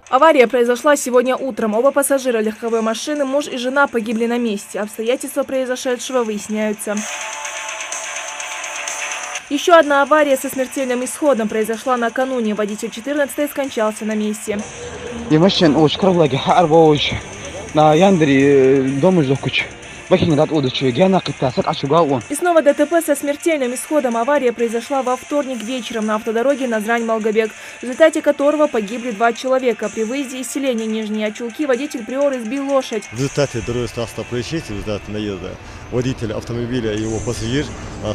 Авария произошла сегодня утром. Оба пассажира легковой машины, муж и жена, погибли на месте. Обстоятельства произошедшего выясняются. Еще одна авария со смертельным исходом произошла накануне. Водитель 14-й скончался на месте. И снова ДТП со смертельным исходом. Авария произошла во вторник вечером на автодороге Назрань-Малгобек, в результате которого погибли 2 человека. При выезде из селения Нижние Очулки водитель Приоры сбил лошадь. В результате дорожно-транспортного происшествия, в результате наезда водителя автомобиля и его пассажир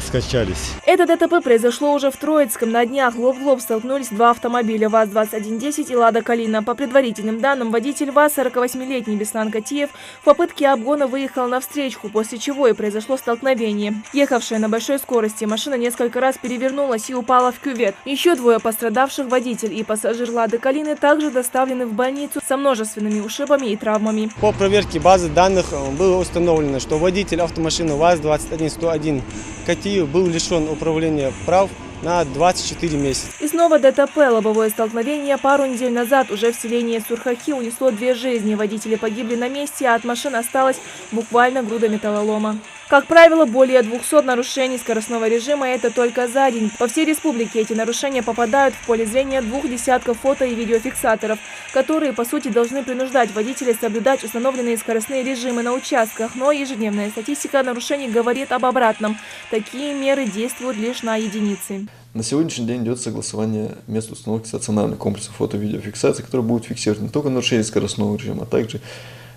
скончались. Это ДТП произошло уже в Троицком. На днях лоб в лоб столкнулись 2 автомобиля ВАЗ-2110 и Лада Калина. По предварительным данным, водитель ВАЗ, 48-летний Беслан Катиев, в попытке обгона выехал навстречу, после чего и произошло столкновение. Ехавшая на большой скорости машина несколько раз перевернулась и упала в кювет. Еще 2 пострадавших, водитель и пассажир Лады Калины, также доставлены в больницу со множественными ушибами и травмами. По проверке базы данных было установлено, что водитель автомашины ВАЗ-2101 Катиев был лишен управления прав на 24 месяца. И снова ДТП. Лобовое столкновение пару недель назад уже в селении Сурхахи унесло 2 жизни. Водители погибли на месте, а от машин осталась буквально груда металлолома. Как правило, более 200 нарушений скоростного режима – это только за день. По всей республике эти нарушения попадают в поле зрения 2 десятков фото- и видеофиксаторов, которые, по сути, должны принуждать водителей соблюдать установленные скоростные режимы на участках. Но ежедневная статистика нарушений говорит об обратном. Такие меры действуют лишь на единицы. На сегодняшний день идет согласование мест установки стационарных комплексов фото- и видеофиксации, которые будут фиксировать не только нарушение скоростного режима, а также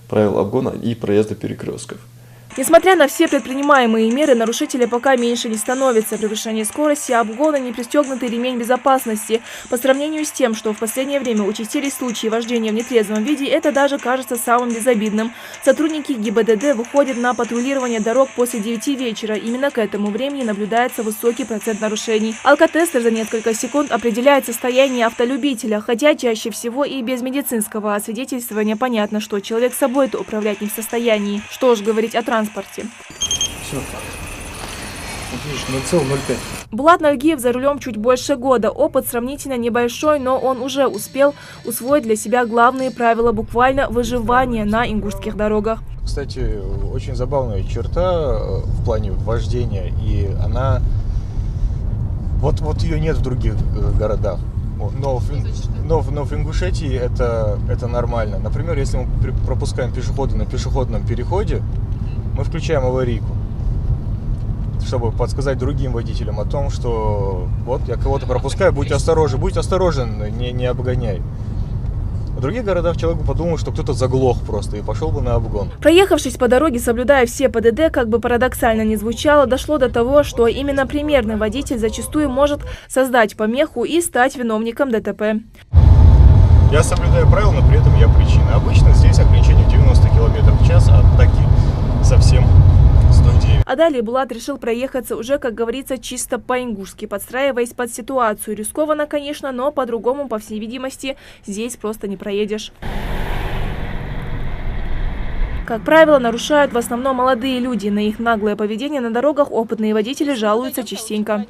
правила обгона и проезда перекрестков. Несмотря на все предпринимаемые меры, нарушители пока меньше не становятся. Превышение скорости, обгона, непристегнутый ремень безопасности. По сравнению с тем, что в последнее время участились случаи вождения в нетрезвом виде, это даже кажется самым безобидным. Сотрудники ГИБДД выходят на патрулирование дорог после 9 вечера. Именно к этому времени наблюдается высокий процент нарушений. Алкотестер за несколько секунд определяет состояние автолюбителя, хотя чаще всего и без медицинского освидетельствования понятно, что человек с собой-то управлять не в состоянии. Что ж говорить о транспорте. Все так. Вот видишь, 0,05. Булат Нальгиев за рулем чуть больше года. Опыт сравнительно небольшой, но он уже успел усвоить для себя главные правила буквально выживания на ингушских дорогах. Кстати, очень забавная черта в плане вождения, и она... Вот ее нет в других городах. Но в Ингушетии это нормально. Например, если мы пропускаем пешехода на пешеходном переходе, мы включаем аварийку, чтобы подсказать другим водителям о том, что вот я кого-то пропускаю, будь осторожен, не обгоняй. В других городах человек бы подумал, что кто-то заглох просто и пошел бы на обгон. Проехавшись по дороге, соблюдая все ПДД, как бы парадоксально ни звучало, дошло до того, что именно примерный водитель зачастую может создать помеху и стать виновником ДТП. Я соблюдаю правила, но при этом я причина. Обычно здесь ограничение 90 км в час, а так совсем 109. А далее Булат решил проехаться уже, как говорится, чисто по-ингушски, подстраиваясь под ситуацию. Рискованно, конечно, но по-другому, по всей видимости, здесь просто не проедешь. Как правило, нарушают в основном молодые люди. На их наглое поведение на дорогах опытные водители жалуются частенько.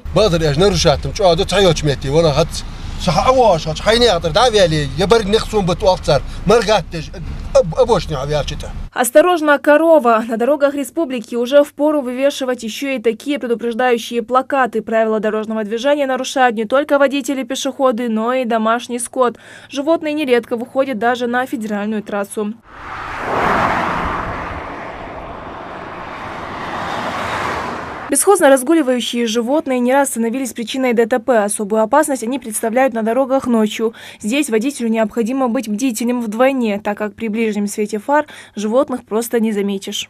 Осторожно, корова! На дорогах республики уже впору вывешивать еще и такие предупреждающие плакаты. Правила дорожного движения нарушают не только водители и пешеходы, но и домашний скот. Животные нередко выходят даже на федеральную трассу. Бесхозно разгуливающие животные не раз становились причиной ДТП. Особую опасность они представляют на дорогах ночью. Здесь водителю необходимо быть бдительным вдвойне, так как при ближнем свете фар животных просто не заметишь.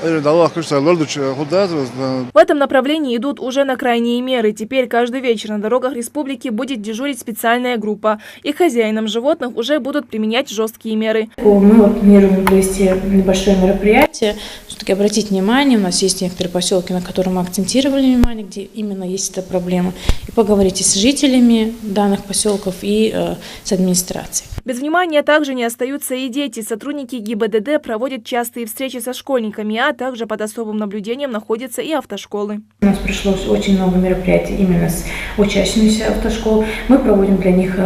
В этом направлении идут уже на крайние меры. Теперь каждый вечер на дорогах республики будет дежурить специальная группа. И хозяинам животных уже будут применять жесткие меры. Мы планируем провести небольшое мероприятие. Все-таки обратить внимание, у нас есть некоторые поселки, на которые мы акцентировали внимание, где именно есть эта проблема. И поговорить и с жителями данных поселков, и с администрацией. Без внимания также не остаются и дети. Сотрудники ГИБДД проводят частые встречи со школьниками, а также под особым наблюдением находятся и автошколы. У нас пришло очень много мероприятий именно с учащимися автошкол. Мы проводим для них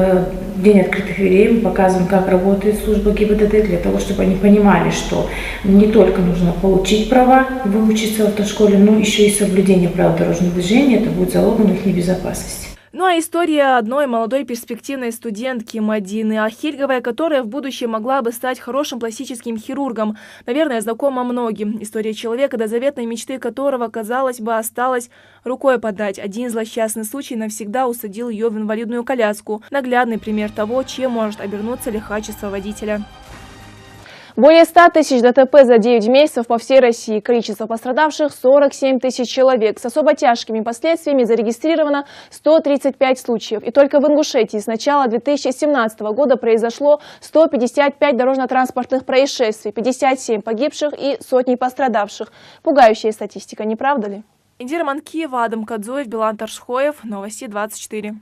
день открытых дверей, мы показываем, как работает служба ГИБДД, для того, чтобы они понимали, что не только нужно получить права, выучиться в автошколе, но еще и соблюдение правил дорожного движения. Это будет залогом их безопасности. Ну а история одной молодой перспективной студентки Мадины Ахильговой, которая в будущем могла бы стать хорошим пластическим хирургом, наверное, знакома многим. История человека, до заветной мечты которого, казалось бы, осталось рукой подать. Один злосчастный случай навсегда усадил ее в инвалидную коляску. Наглядный пример того, чем может обернуться лихачество водителя. Более 100 тысяч ДТП за 9 месяцев по всей России. Количество пострадавших – 47 тысяч человек. С особо тяжкими последствиями зарегистрировано 135 случаев. И только в Ингушетии с начала 2017 года произошло 155 дорожно-транспортных происшествий, 57 погибших и сотни пострадавших. Пугающая статистика, не правда ли? Индира Манкиева, Адам Кадзуев, Билан Таршхоев. Новости 24.